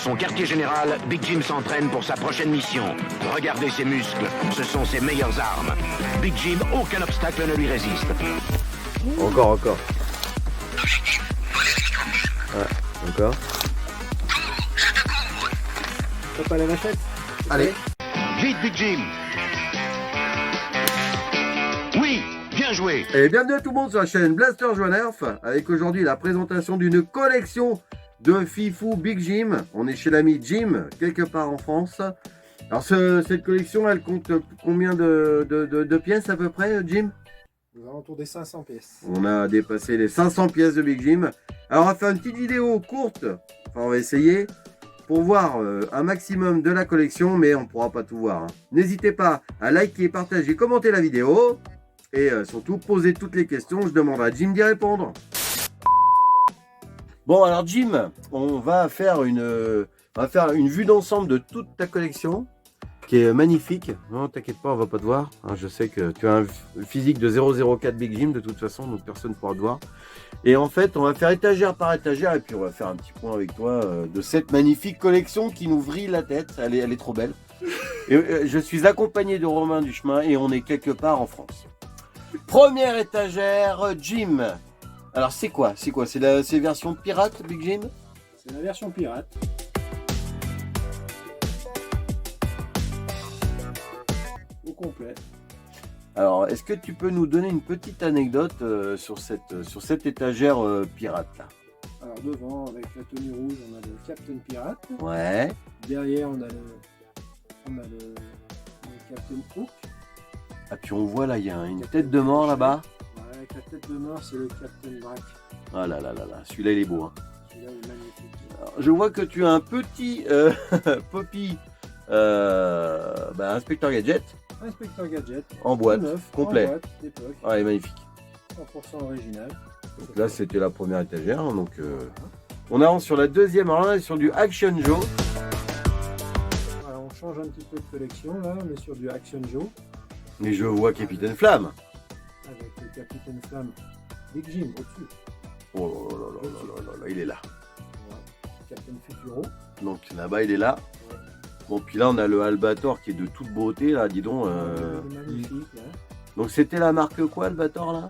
son quartier général, Big Jim s'entraîne pour sa prochaine mission. Regardez ses muscles, ce sont ses meilleures armes. Big Jim, aucun obstacle ne lui résiste. Encore. Ouais, encore. T'as pas la machette? Allez. Vite, Big Jim. Oui, bien joué. Et bienvenue à tout le monde sur la chaîne Blaster Joue à Nerf, avec aujourd'hui la présentation d'une collection de Fifou Big Jim. On est chez l'ami Jim, quelque part en France. Alors cette collection, elle compte combien de pièces à peu près, Jim? Aux alentours des 500 pièces. On a dépassé les 500 pièces de Big Jim. Alors on va faire une petite vidéo courte, enfin on va essayer, pour voir un maximum de la collection, mais on ne pourra pas tout voir, hein. N'hésitez pas à liker, partager, commenter la vidéo, et surtout poser toutes les questions, je demande à Jim d'y répondre. Bon alors Jim, on va faire une vue d'ensemble de toute ta collection, qui est magnifique. Non, t'inquiète pas, on va pas te voir, hein, je sais que tu as un physique de 004 Big Jim de toute façon, donc personne ne pourra te voir. Et en fait, on va faire étagère par étagère, et puis on va faire un petit point avec toi de cette magnifique collection qui nous vrille la tête. Elle est trop belle. Et, je suis accompagné de Romain du Chemin, et on est quelque part en France. Première étagère, Jim. Alors c'est quoi? C'est la version pirate, Big Jim? C'est la version pirate. Au complet. Alors, est-ce que tu peux nous donner une petite anecdote sur cette étagère pirate là? Alors devant, avec la tenue rouge, on a le Captain Pirate. Ouais. Derrière, on a le Captain Hook. Ah, puis on voit là, il y a une tête de mort là-bas. Ouais, avec la tête de mort, c'est le Captain Brack. Ah là, celui-là il est beau, hein. Celui-là est magnifique. Alors, je vois que tu as un petit Poppy Inspector Gadget Inspector Gadget. en boîte, Neuf, complet. en boîte, d'époque. Ah, il est magnifique. 100% original. Donc là, c'était la première étagère. Hein, donc, on avance sur la deuxième. Alors là, on est sur du Action Joe. Alors, on change un petit peu de collection. Là, on est sur du Action Joe. Mais je vois Capitaine Flamme. Avec le Capitaine Flamme Big Jim au-dessus. Oh là, il est là. Ouais. Captain Futuro. Donc là-bas, il est là. Ouais. Bon, puis là, on a le Albator qui est de toute beauté, là, dis donc. C'est magnifique. Hein. Donc, c'était la marque quoi, Albator, là?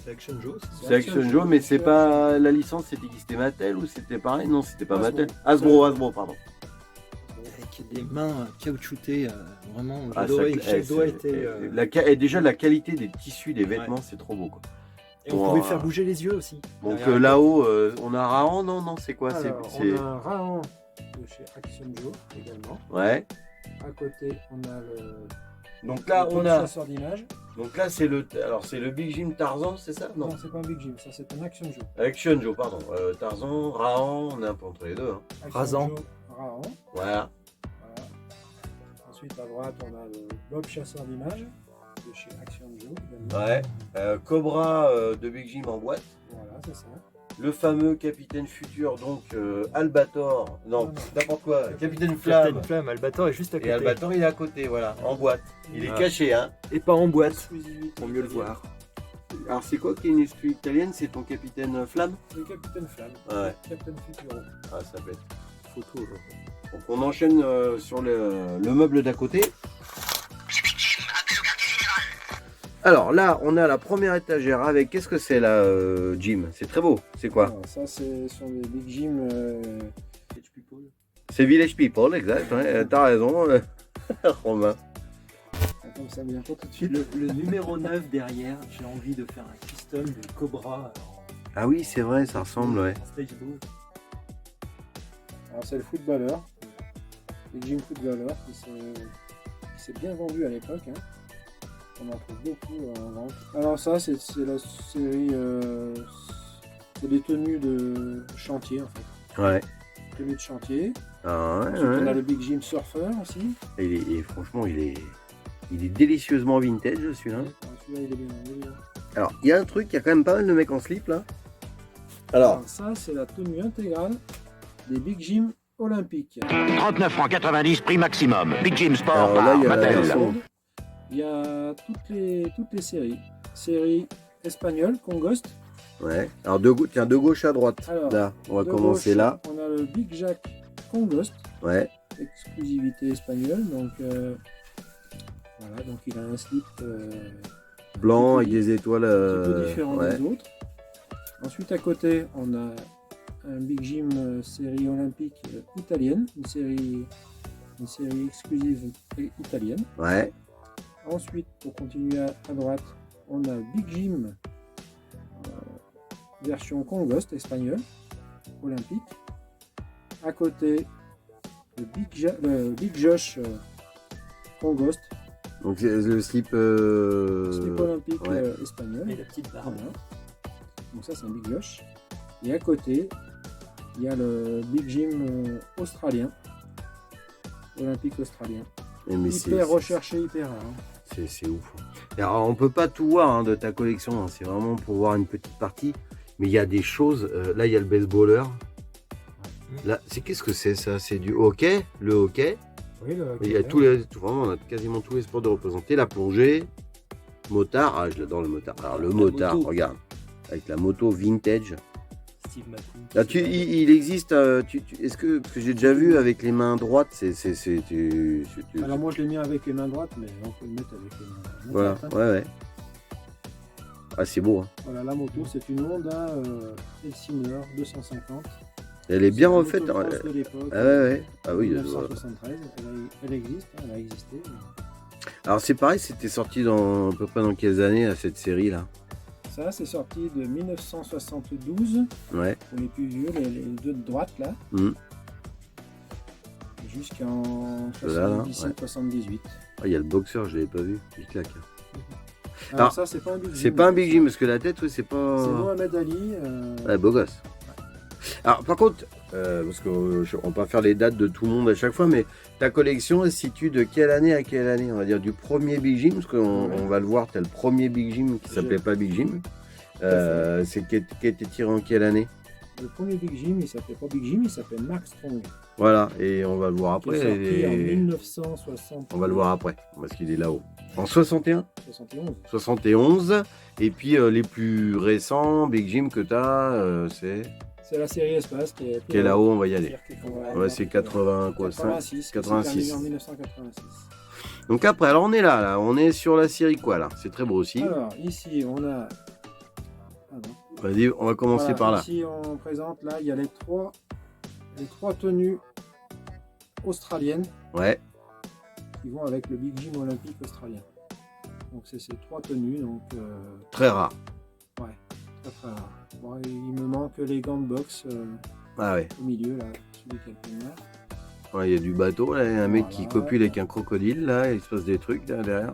C'est Action Joe, C'est Action Joe, mais c'est pas la licence, c'était qui? C'était Mattel ou c'était pareil? Non, c'était pas Mattel. Hasbro, pardon. avec des mains caoutchoutées, vraiment, Ah, chaque doigt était... déjà, la qualité des tissus, des vêtements, c'est trop beau, quoi. Et on pouvait faire bouger les yeux aussi. Donc là-haut, on a Rahan, non, c'est quoi? Alors, c'est... on a un Rahan de chez Action Joe également. Ouais. À côté, on a le... Donc là, le on a... chasseur d'images. Donc là, c'est le... Alors, c'est le Big Jim Tarzan, c'est ça? Non, c'est pas un Big Jim, ça c'est un Action Joe. Action Joe, pardon. Tarzan, Rahan, on est un peu entre les deux. Hein. Action Razan. Joe, Rahan. Voilà. Voilà. Ensuite, à droite, on a le Bob chasseur d'images de chez Action Joe également. Ouais. Cobra de Big Jim en boîte. Voilà, c'est ça. Le fameux Capitaine Futur, donc Albator. Non, n'importe quoi. Capitaine Captain Flamme. Flamme, Albator est juste à côté. Et Albator, il est à côté, voilà, en boîte. Il est Ah. caché, hein. Et pas en boîte, Exclusivité pour mieux le voir. Alors, c'est quoi qui est une esprit italienne? C'est ton Capitaine Flamme? Le Capitaine Flamme. Ouais. Captain Futuro. Ah, ça peut être Photo aujourd'hui. Donc on enchaîne sur le meuble d'à côté. Alors là, on a la première étagère avec, qu'est-ce que c'est là, Jim? C'est très beau, c'est quoi? Alors, ça, c'est sur les Big Jim Edge People. C'est Village People, exact, ouais, t'as raison, Romain. Attends, ça vient pas tout de suite. Le numéro 9 derrière, j'ai envie de faire un custom de Cobra Ah oui, c'est vrai, ça ressemble, ouais. en stage blue. Alors, c'est le footballeur. Big Jim footballeur qui s'est bien vendu à l'époque. Hein. On en trouve beaucoup en vente. Alors ça, c'est la série... c'est des tenues de chantier, en fait. Ouais. Tenues de chantier. Ah, ouais, Ensuite, on a ouais. le Big Jim surfer aussi. Et franchement, il est délicieusement vintage, celui-là. Celui-là, il est bien. Il est bien. Alors, il y a un truc, il y a quand même pas mal de mecs en slip, là. Alors, Ça, c'est la tenue intégrale des Big Jim olympiques. 39 francs 90, prix maximum. Big Jim Sport Alors là, par il y a la Mattel. version. Il y a toutes les séries. Série espagnole, Congost. Ouais. Alors, tiens, de gauche à droite. Alors, Là, on va de commencer gauche, là. On a le Big Jack Congost, Ouais. exclusivité espagnole. Donc voilà, donc il a un slip Blanc un avec petit peu des étoiles. un petit peu différent Ouais. des autres. Ensuite à côté, on a un Big Jim série olympique italienne, une série exclusive italienne. Ouais. Ensuite, pour continuer à droite, on a Big Jim version Congost espagnole, olympique. À côté, le Big Josh Congost, Donc c'est le slip. slip olympique ouais. espagnol. Et la petite barbe. Voilà. Donc ça, c'est un Big Josh. Et à côté, il y a le Big Jim australien, olympique australien. Mais Hyper recherché, hyper rare. c'est ouf. Alors, on peut pas tout voir de ta collection, hein. C'est vraiment pour voir une petite partie. Mais il y a des choses. Là, il y a le baseballer. Là, qu'est-ce que c'est ça? C'est du hockey, le hockey. Oui, Il y a vraiment, on a quasiment tous les sports de représentés. La plongée, motard. Ah, je l'adore le motard. Alors le motard, moto. regarde, avec la moto vintage. Steve McQueen. Là, il existe. Est-ce que parce que j'ai déjà vu avec les mains droites, Alors moi, je l'ai mis avec les mains droites, mais on peut le mettre avec les mains voilà, droites, hein. ouais. Ah, c'est beau, hein. Voilà, la moto, c'est une Honda Elsineur 250. Elle est bien C'est la refaite. motocross de l'époque, Ah ouais. Ah oui. 1973. Elle existe, hein, elle a existé. Alors c'est pareil, c'était sorti à peu près dans quelles années là, cette série là? Ça, c'est sorti de 1972, Ouais. pour les plus vieux, les deux de droite là, Mhm. jusqu'en Là, là, 77-78. Ah, il y a le boxeur, je l'avais pas vu. Il claque. Alors Alors, ça, c'est pas un Big Jim. C'est pas un Big Jim parce que la tête, ouais, c'est pas. C'est Mohamed Ali. Ouais, beau gosse. Alors par contre, parce qu'on va pas faire les dates de tout le monde à chaque fois, mais ta collection elle se situe de quelle année à quelle année? On va dire du premier Big Jim, parce qu'on on va le voir, tu as le premier Big Jim qui s'appelait pas Big Jim. C'est qui a été tiré en quelle année? Le premier Big Jim, il s'appelait pas Big Jim, il s'appelait Mark Strong. Voilà, et on va le voir Qui est après. sorti en 1960. On va le voir après, parce qu'il est là-haut. En 61 71. 71, et puis les plus récents, Big Jim que tu as, c'est C'est la série Espace qui est là-haut, on va y aller. Ouais, Ouais, c'est 80, quoi, 86. 86. C'est terminé en 1986. Donc après, alors on est là, on est sur la série quoi là? C'est très beau aussi. Alors, ici, on a. Vas-y, on va commencer par là. Ici, on présente, là, il y a les trois tenues australiennes Ouais, qui vont avec le Big Jim olympique australien. Donc, c'est ces trois tenues, donc très rare. très très rare. Bon, il me manque les gants de boxe Ah ouais, au milieu, là, celui qui a le poignard. ouais, il y a du bateau là, il y a un mec Voilà. qui copule avec un crocodile là, il se passe des trucs là derrière.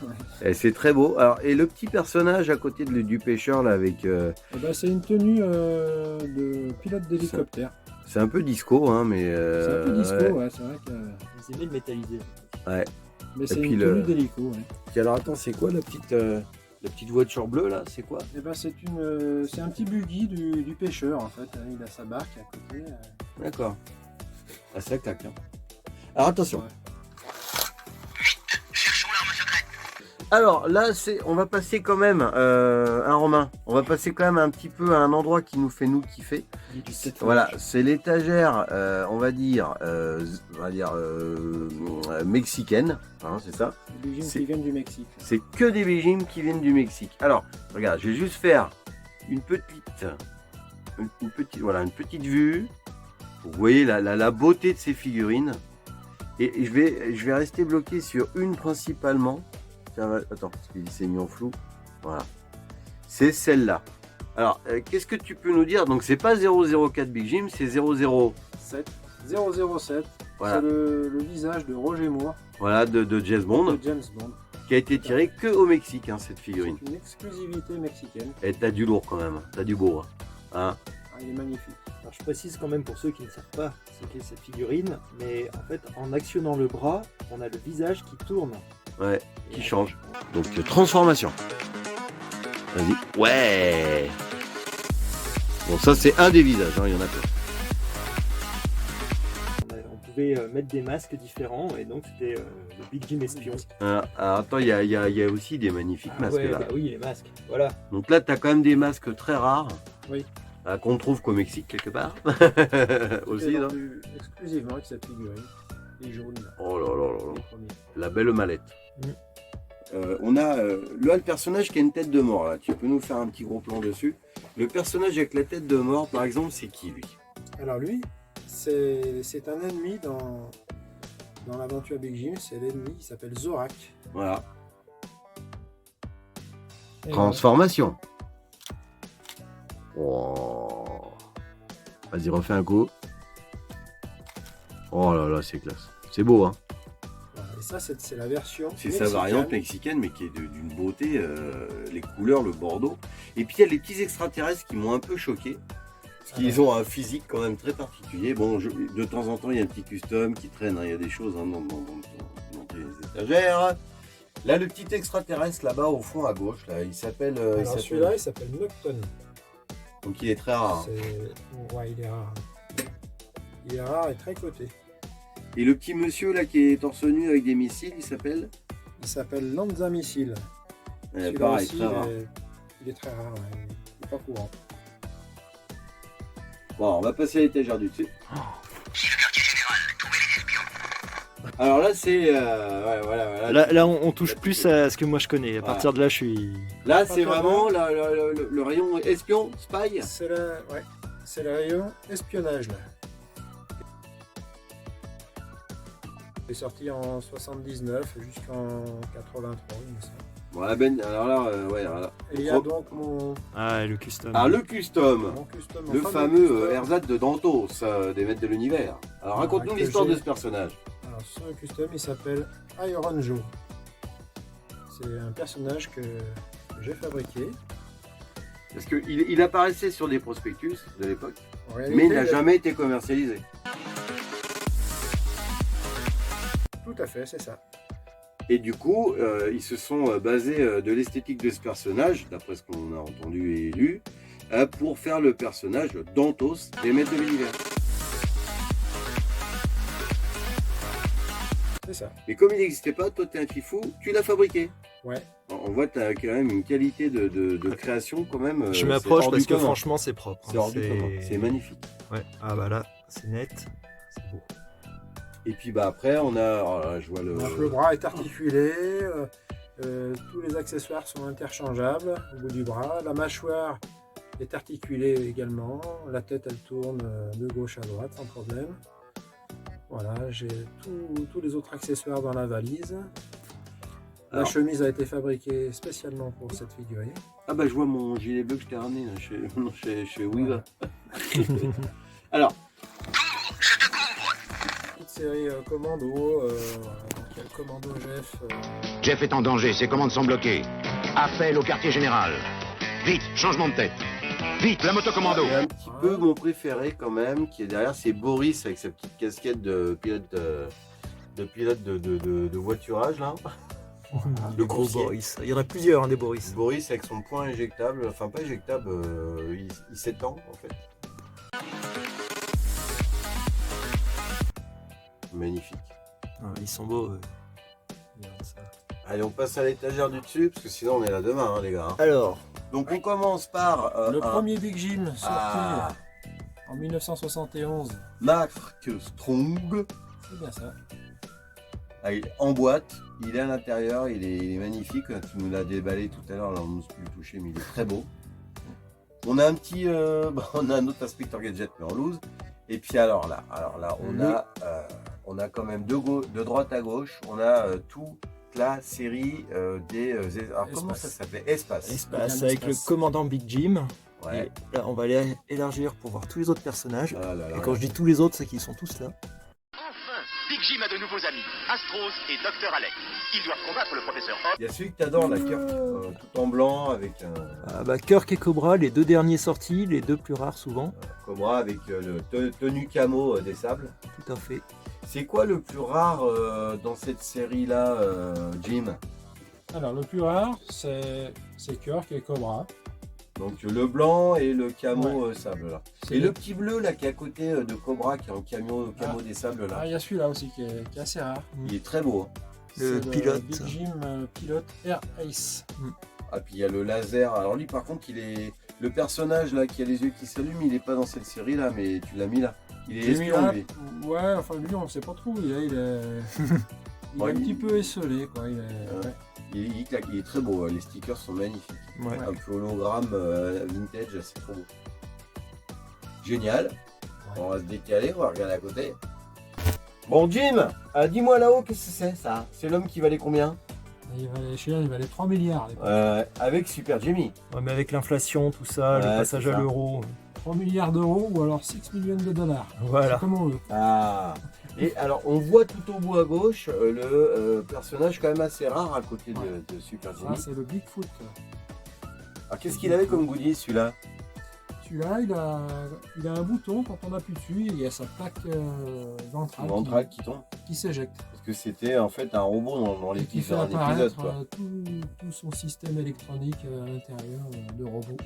Ouais. Et c'est très beau. Alors, et le petit personnage à côté du pêcheur là avec. Eh ben, c'est une tenue de pilote d'hélicoptère. C'est un peu disco, hein, mais. C'est un peu disco, ouais. ouais, c'est vrai que. Ils aimaient le métallisé. Ouais. Mais c'est puis une tenue d'hélico, ouais. Puis alors attends, c'est quoi la petite voiture bleue là? C'est quoi? Eh ben, c'est un petit buggy du pêcheur en fait. Il a sa barque à côté. D'accord. Ah, ça claque. Hein. Alors attention. Ouais. Alors là, on va passer quand même, un Romain, on va passer quand même un petit peu à un endroit qui nous fait nous kiffer. Voilà, c'est l'étagère, on va dire mexicaine, hein, c'est ça. Les Big Jim C'est- qui viennent du Mexique. C'est que des Big Jim qui viennent du Mexique. Alors, regarde, je vais juste faire une petite vue. Vous voyez la beauté de ces figurines. Et je vais rester bloqué sur une principalement. Tiens, attends, parce qu'il s'est mis en flou. Voilà. C'est celle-là. Alors, qu'est-ce que tu peux nous dire? Donc, c'est pas 004 Big Jim, c'est 00. 007. Voilà. C'est le visage de Roger Moore, Voilà, de James Bond, de James Bond. qui a été tiré que au Mexique, hein, cette figurine. C'est une exclusivité mexicaine. Et t'as du lourd quand même, t'as du beau. Hein. Ah, il est magnifique. Alors je précise quand même pour ceux qui ne savent pas ce qu'est cette figurine, mais en fait en actionnant le bras, on a le visage qui tourne. Ouais, qui change. Donc, transformation. Vas-y. Ouais. Bon, ça, c'est un des visages, hein, il y en a plein. On pouvait mettre des masques différents et donc c'était le Big Jim espion. Alors, attends, il y a aussi des magnifiques masques ouais, là. bah oui, les masques. Voilà. Donc là, tu as quand même des masques très rares. Oui. qu'on trouve qu'au Mexique quelque part. Aussi, Il est là. vendu exclusivement avec cette figurine. Les jaunes. Là, Oh là là là là. les premiers. La belle mallette. On a là le personnage qui a une tête de mort là. Tu peux nous faire un petit gros plan dessus. Le personnage avec la tête de mort, par exemple, c'est qui lui? Alors lui, c'est un ennemi dans l'aventure Big Jim. C'est l'ennemi qui s'appelle Zorak. Voilà. Et Transformation. Oh. Vas-y, refais un coup. Oh là là, c'est classe. C'est beau, hein. voilà. Et ça, c'est la version. C'est sa mexicaine. variante mexicaine, mais qui est d'une beauté, les couleurs, le bordeaux. Et puis il y a les petits extraterrestres qui m'ont un peu choqué. Parce qu'ils ont un physique quand même très particulier. Bon, de temps en temps, il y a un petit custom qui traîne. Hein. Il y a des choses hein, dans les étagères. Là, le petit extraterrestre là-bas au fond à gauche, là, il s'appelle. Alors celui-là, il s'appelle Nocton. Donc il est très rare. Ouais, il est rare. Il est rare et très coté. Et le petit monsieur là qui est torse nu avec des missiles, il s'appelle. Il s'appelle Lanza Missile. Celui-là Pareil, aussi, très rare. il est très rare. Ouais. Il n'est pas courant. Bon, on va passer à l'étagère du dessus. Alors là, c'est. Ouais, voilà. Là, on touche plus à ce que moi je connais. À partir de là, je suis. Là, c'est vraiment le rayon espion, spy. C'est le rayon espionnage là. Il est sorti en 79 jusqu'en 83, il me semble. Voilà, Ben, alors là, ouais, voilà. Et il y a donc mon Ah, le custom. Ah, le custom. custom. Le fameux Erzad de Dantos, des maîtres de l'univers. Alors, raconte-nous que l'histoire j'ai. de ce personnage. Alors, ce custom, il s'appelle Iron Joe. C'est un personnage que j'ai fabriqué. Parce qu'il apparaissait sur des prospectus de l'époque, En réalité, mais il n'a jamais été commercialisé. Tout à fait, c'est ça. Et du coup, ils se sont basés de l'esthétique de ce personnage, d'après ce qu'on a entendu et lu, pour faire le personnage Dantos des maîtres de l'univers. C'est ça. Mais comme il n'existait pas, toi t'es un fifou, tu l'as fabriqué. Ouais. On voit que tu as quand même une qualité de création quand même. Je m'approche c'est hors parce du que commun. franchement, c'est propre. C'est hors du commun. C'est magnifique. Ouais. Ah bah là, c'est net. C'est beau. Et puis bah après on a, oh là, je vois le. Donc, le bras est articulé. Tous les accessoires sont interchangeables au bout du bras. La mâchoire est articulée également. La tête, elle tourne de gauche à droite sans problème. Voilà, j'ai tous les autres accessoires dans la valise. La Alors. chemise a été fabriquée spécialement pour cette figurine. Ah bah je vois mon gilet bleu que je t'ai ramené là, chez Wiva. Alors, Petite série commando. Voilà, donc il y a le commando Jeff. Jeff est en danger, ses commandes sont bloquées. Appel au quartier général. Vite, changement de tête. Vite, la motocommando. il y a un petit peu mon préféré quand même qui est derrière, c'est Boris avec sa petite casquette de pilote de voiturage là. Le gros coursier. Boris. Il y en a plusieurs, hein, des Boris. Boris avec son point injectable, enfin pas éjectable, il s'étend en fait. Magnifique. Ah, ils sont beaux. Regarde ça. Allez, on passe à l'étagère du dessus parce que sinon on est là demain, hein, les gars. Alors, Donc on commence par Le un premier Big Jim sorti Ah. en 1971. Mark Strong. C'est bien ça. En boîte, il est à l'intérieur, il est magnifique. Tu nous l'as déballé tout à l'heure, là on n'ose plus le toucher, mais il est très beau. On a un petit, on a un autre inspecteur gadget mais en loose. Et puis alors là, on a quand même de droite à gauche, on a toute la série des. Alors comment ça s'appelait? Espace. Espace avec le commandant Big Jim. Ouais. Et là, on va aller élargir pour voir tous les autres personnages. Ah là là, Et quand je dis tous les autres, c'est qu'ils sont tous là. Enfin, Big Jim a de nouveaux amis, Astros et Dr. Alec. Ils doivent combattre le professeur Odd. il y a celui que t'adores, la Kirk, tout en blanc avec un Ah bah, Kirk et Cobra, les deux derniers sortis, les deux plus rares souvent. Cobra avec le tenue camo des sables. Tout à fait. C'est quoi le plus rare dans cette série-là, Jim? Alors le plus rare, c'est Kirk et Cobra. Donc le blanc et le camo sable là. C'est Et le petit bleu là qui est à côté de Cobra qui est en camo des sables là. Ah, il y a celui-là aussi qui est assez rare. Il est très beau. Hein. Le C'est pilote. Big Jim pilote Air Ace. Ah puis il y a le laser. Alors lui par contre il est Le personnage là qui a les yeux qui s'allument, il est pas dans cette série là, mais tu l'as mis là. Il est J'ai mis espion là, lui. ouais, enfin lui on sait pas trop, il est, il est Ouais, un petit peu esselé quoi. Il est, ouais. Il claque, il est très beau, les stickers sont magnifiques. Ouais. Un peu hologramme vintage, c'est trop beau. Génial. On va se décaler, on va regarder à côté. Bon Jim, dis-moi là-haut, qu'est-ce que c'est ça? C'est l'homme qui valait combien? Il valait 3 milliards. à l'époque. Avec Super Jimmy. Ouais, mais avec l'inflation, tout ça, le Ouais, passage c'est ça. à l'euro. 3 milliards d'euros ou alors 6 millions de dollars. Voilà. C'est comme on veut. Ah. Et alors on voit tout au bout à gauche le personnage quand même assez rare à côté de Super Jimmy. Ça c'est le Bigfoot. Alors qu'est-ce qu'il avait comme goodie celui-là? Celui-là, il a un bouton, quand on appuie dessus, il y a sa plaque ventrale, Ventrale qui tombe. qui s'éjecte. Parce que c'était en fait un robot dans Et les qui fait derniers épisodes apparaître quoi. tout son système électronique à l'intérieur de robot.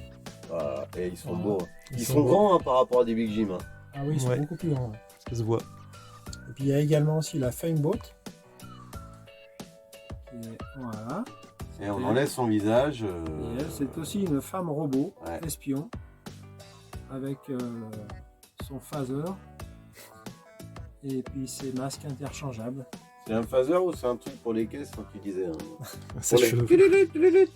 Voilà. Et ils sont Voilà. beaux. Ils sont grands hein, par rapport à des Big Jim. Hein. Ah oui, ils sont Ouais. beaucoup plus grands. Ouais. Ça se voit. Et puis il y a également aussi la Famebot. Voilà. Et on enlève son visage. Et elle, c'est aussi une femme robot, Ouais. espion, avec son phaser et puis ses masques interchangeables. C'est un phaser ou c'est un truc pour les caisses quand tu disais Ça pour les- cheveux.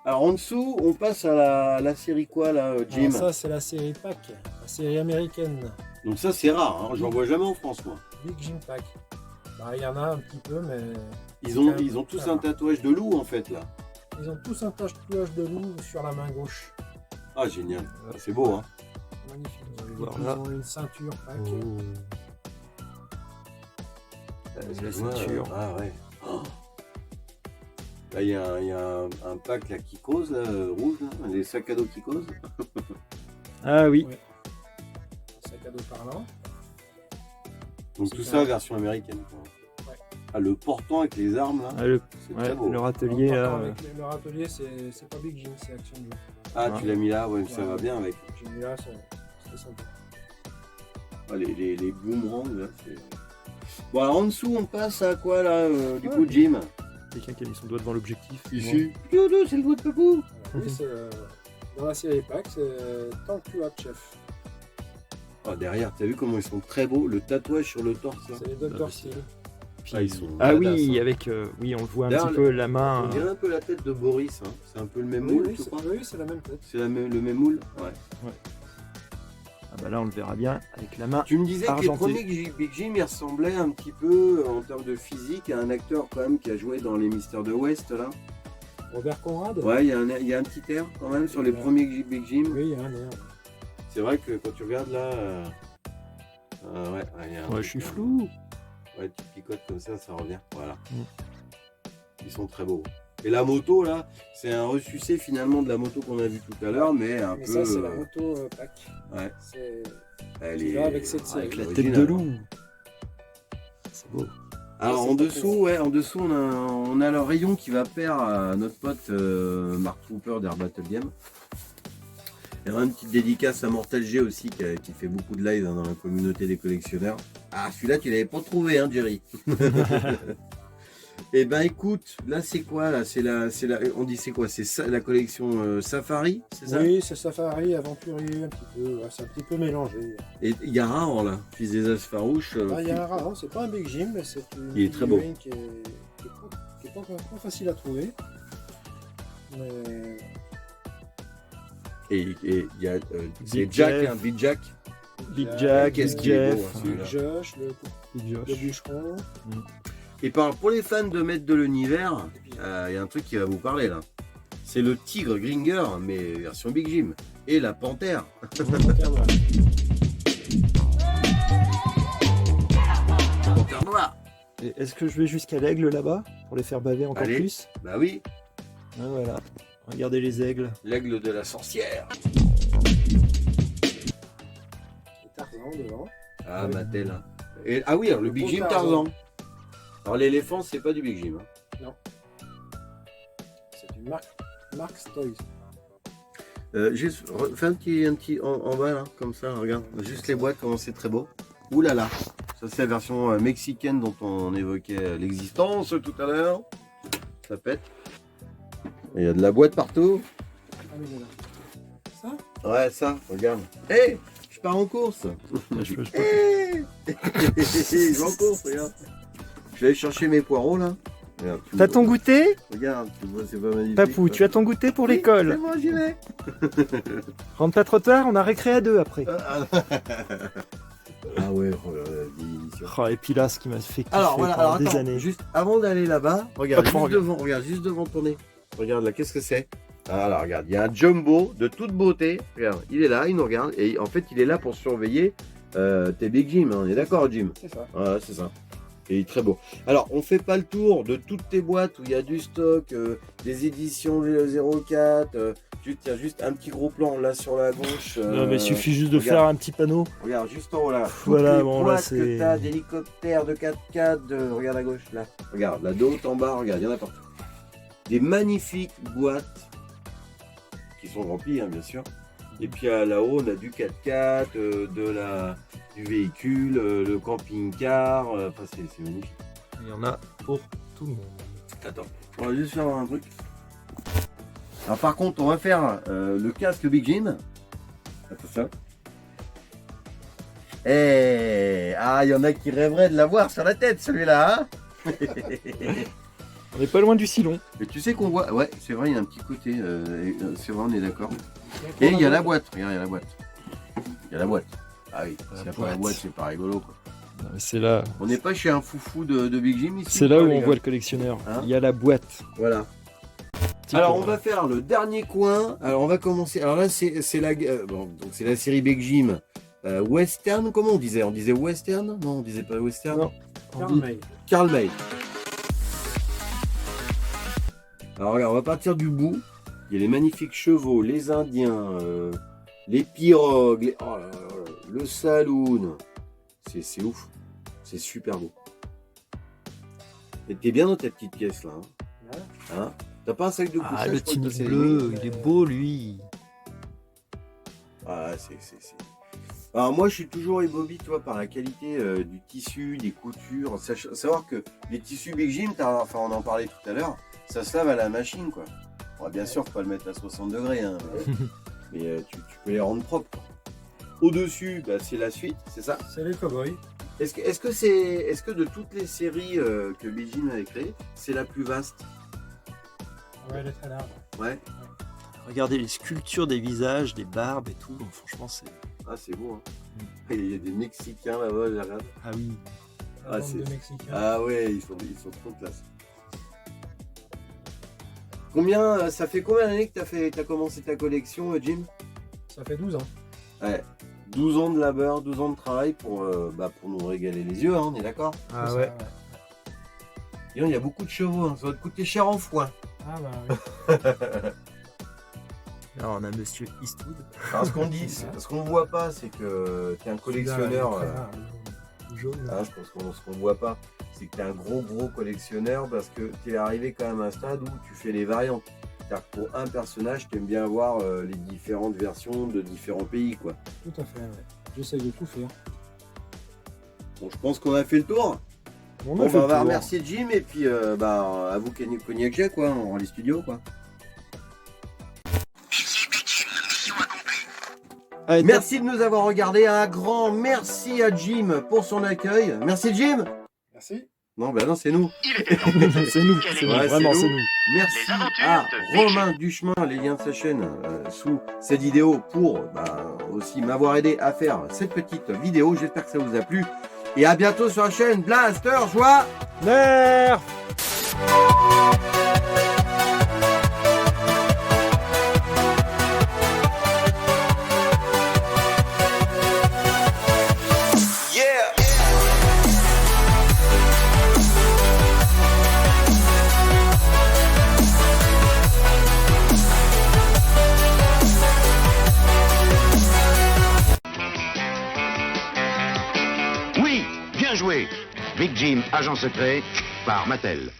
Alors en dessous, on passe à la série quoi là, Jim? Alors ça, c'est la série Pack, la série américaine. Donc ça c'est rare, hein. J'en vois jamais en France moi. Big Jim Pack. Bah, il y en a un petit peu, mais Ils ont tous un tatouage de loup en fait là. ils ont tous un tatouage de loup sur la main gauche. Ah génial, c'est beau hein. Magnifique. voir Ils là. ont une ceinture Pack. La ceinture. Ah ouais. Oh. Là il y a un pack là qui cause là, rouge là, les sacs à dos qui causent. Ah oui. Ouais. Sac à dos parlant. Donc C'est tout ça. ça version américaine. Quoi. Ouais. Ah le portant avec les armes là, Ah, le, c'est ouais, très beau. leur atelier Alors, là. par contre, avec leur atelier, c'est pas Big Jim, c'est Action Joe. Ah tu l'as mis là, ouais, ça Ouais. va bien avec. J'ai mis là, c'est sympa. Ah, les boomerangs là, c'est. Bon alors en dessous on passe à quoi là du coup Jim? Quelqu'un qui a mis son doigt devant l'objectif. Ici. Yodo, c'est le doigt de papou. Voilà. Oui, dans la série Pack, c'est Tankuat Chef. Oh derrière, t'as vu comment ils sont très beaux, le tatouage sur le torse là. C'est les Dr. Steel. Ah, ils sont Ah badass, oui, hein. avec oui, on le voit un D'ailleurs, petit peu la main. On dirait un peu la tête de Boris, hein. C'est un peu le même Oui, moule, oui, tu crois? oui, c'est la même tête. C'est le même moule? Ouais. Ah bah là on le verra bien avec la main. Tu me disais que les Argenté. premiers Big Jim, ils ressemblaient un petit peu en termes de physique à un acteur quand même qui a joué dans les Mystères de l'Ouest là. Robert Conrad. Ouais, il y a un petit air quand même sur les Ouais. premiers Big Jim. Oui, il y a un air. C'est vrai que quand tu regardes là, ouais, il y a un Ouais, truc, je suis flou. Ouais, tu picotes comme ça revient. Voilà. Mm. Ils sont très beaux. Et la moto là, c'est un ressucé finalement de la moto qu'on a vu tout à l'heure, mais un Mais peu. ça, c'est la moto Pack. Ouais. C'est Elle qui est va avec cette série. Avec la tête originale. de loup. C'est beau. Alors C'est en pas dessous, ouais, en dessous on a le rayon qui va plaire à notre pote Mark Trooper d'Air Battle Game. Il y aura une petite dédicace à Mortal G aussi qui fait beaucoup de live dans la communauté des collectionneurs. Ah celui-là tu l'avais pas trouvé hein Jerry. Eh ben écoute, là c'est quoi là? On dit c'est quoi? C'est la collection Safari, c'est ça? Oui, c'est Safari, aventurier, un petit peu. Ouais, c'est un petit peu mélangé. Et il y a Rahan là, fils des As farouches. Ah, il y a un Rahan, c'est pas un Big Jim, mais c'est une Il est très beau. figurine qui est pas facile à trouver. Mais Et il y a c'est Big Jack, Jeff. hein, Big Jack. Big Jack, Jack, qu'est-ce Big qu'il est beau, Jeff, hein, Big celui-là. Josh, Big le Josh. bûcheron. Et pour les fans de Maître de l'Univers, il y a un truc qui va vous parler là. C'est le tigre Gringer, mais version Big Jim. Et la panthère. Voilà. Panthère noire. Et est-ce que je vais jusqu'à l'aigle là-bas pour les faire baver encore Allez. plus? Bah oui, Ah, voilà. Regardez les aigles. l'aigle de la sorcière. Et Tarzan devant. Ah, Oui. Mattel. Hein. Et, ah oui, alors, le Big beau Jim Tarzan. Tarzan. Alors l'éléphant, c'est pas du Big Jim. Hein. C'est une Mark's Toys. Juste, fais un petit en bas là, comme ça, regarde. Juste les boîtes, comment c'est très beau. Ouh là là. Ça c'est la version mexicaine dont on évoquait l'existence tout à l'heure. Ça pète. Et il y a de la boîte partout. Ah oui, voilà. Ouais, ça, regarde. Hé, je pars en course. Je peux- Hé, je vais en course, regarde. Je vais aller chercher mes poireaux là. Regarde, tu T'as vois. ton goûter? Regarde, tu vois, c'est pas magnifique. Papou, ça. tu as ton goûter pour Oui, l'école. C'est bon, j'y vais. Rentre pas trop tard, on a récré à 2 après. Ah ouais, oh là là, l'émission. Oh, et puis là, ce qui m'a fait kiffer Alors voilà, pendant alors des attends, années. juste avant d'aller là-bas, regarde, Attends, regarde juste devant ton nez. Regarde là, qu'est-ce que c'est? Ah là, regarde, il y a un jumbo de toute beauté. Regarde, il est là, il nous regarde et en fait, il est là pour surveiller tes Big Jim. Hein, on est d'accord, Jim? C'est ça. Voilà, c'est ça. Et il est très beau. Alors, on fait pas le tour de toutes tes boîtes où il y a du stock, des éditions 04. Tiens, juste un petit gros plan là sur la gauche. Non, mais il suffit juste de regarde. faire un petit panneau. Regarde, juste en haut là. Voilà, Toutes les bon, là, boîtes c'est- que t'as d'hélicoptères, de 4x4, regarde à gauche là. Regarde, là de haut en bas, regarde, il y en a partout. Des magnifiques boîtes qui sont remplies, hein, bien sûr. Et puis là-haut, on a du 4x4, du véhicule, le camping-car. Enfin, c'est magnifique. Il y en a pour tout le monde. Attends, on va juste faire un truc. Alors par contre, on va faire le casque Big Jim. Attends ça. Eh, ah, il y en a qui rêveraient de l'avoir sur la tête, celui-là. Hein. On n'est pas loin du Silon. Mais tu sais qu'on voit, ouais, c'est vrai, il y a un petit côté. C'est vrai, on est d'accord. Et il y a la boîte. Regarde, il y a la boîte. Il y a la boîte. Ah oui, s'il n'y a pas la boîte. boîte, c'est pas rigolo, quoi. Non, mais c'est là, On n'est pas chez un foufou de Big Jim ici. c'est ou là pas, où les on gars voit le collectionneur. Hein Il y a la boîte. Voilà. Alors on va faire le dernier coin. Alors on va commencer. Alors là c'est la bon, donc c'est la série Big Jim Western. Comment on disait? On disait Western? Non, on disait pas Western. Non. Karl May. Karl May. Alors regarde, on va partir du bout. Il y a les magnifiques chevaux, les Indiens, les pirogues, oh là là là, le saloon. C'est ouf. C'est super beau. Et t'es bien dans ta petite pièce là. Hein, hein. T'as pas un sac de couchage? Ah, le pour te Tiny passer les bleu, nuits? il est beau lui. Ah, c'est. Alors moi je suis toujours ébobé, toi, par la qualité du tissu, des coutures. Savoir que les tissus Big Jim, enfin on en parlait tout à l'heure, ça se lave à la machine quoi. Bon, bien sûr, faut pas le mettre à 60 degrés, hein, mais tu peux les rendre propres. Quoi. Au-dessus, bah, c'est la suite, c'est ça? C'est les cowboys. Est-ce que de toutes les séries que Big Jim avait créées, c'est la plus vaste? Ouais, elle est très large. Ouais. Regardez les sculptures des visages, des barbes et tout. Donc, franchement, c'est. Ah, c'est beau, hein. Il y a des Mexicains là-bas, je regarde. Ah oui. Ah, La bande c'est- de Mexicains. Ah ouais, ils sont trop classe. Combien, ça fait combien d'années que t'as commencé ta collection, Jim? Ça fait 12 ans. Ouais. 12 ans de labeur, 12 ans de travail pour nous régaler les yeux, hein, on est d'accord? Ah C'est ouais. ça, Et il y a beaucoup de chevaux, hein, ça va te coûter cher en foin. Ah bah oui. Alors, on a Monsieur Eastwood. Alors, ce qu'on dit, ce qu'on voit pas, c'est que t'es un collectionneur. Celui-là, il est très rare, le jaune. Je pense qu'on ce qu'on voit pas, c'est que t'es un gros collectionneur parce que t'es arrivé quand même à un stade où tu fais les variantes. C'est-à-dire que pour un personnage, t'aimes bien voir les différentes versions de différents pays, quoi. Tout à fait, ouais. J'essaie de tout faire. Bon, je pense qu'on a fait le tour. On Bon, a fait on le va tour. remercier Jim et puis à vous Cognac Jack, quoi, on rend les studios, quoi. Allez, Merci de nous avoir regardés. Un grand merci à Jim pour son accueil. Merci Jim. Merci. Non, ben non, c'est nous. Il était temps. c'est nous. Quel C'est est- vrai, Ouais, vraiment, c'est c'est nous. nous. Merci Les aventures à de Big Romain Duchemin, les liens de sa chaîne sous cette vidéo pour aussi m'avoir aidé à faire cette petite vidéo. J'espère que ça vous a plu. Et à bientôt sur la chaîne Blaster Joie. Nerf. Oui, bien joué. Big Jim, agent secret, par Mattel.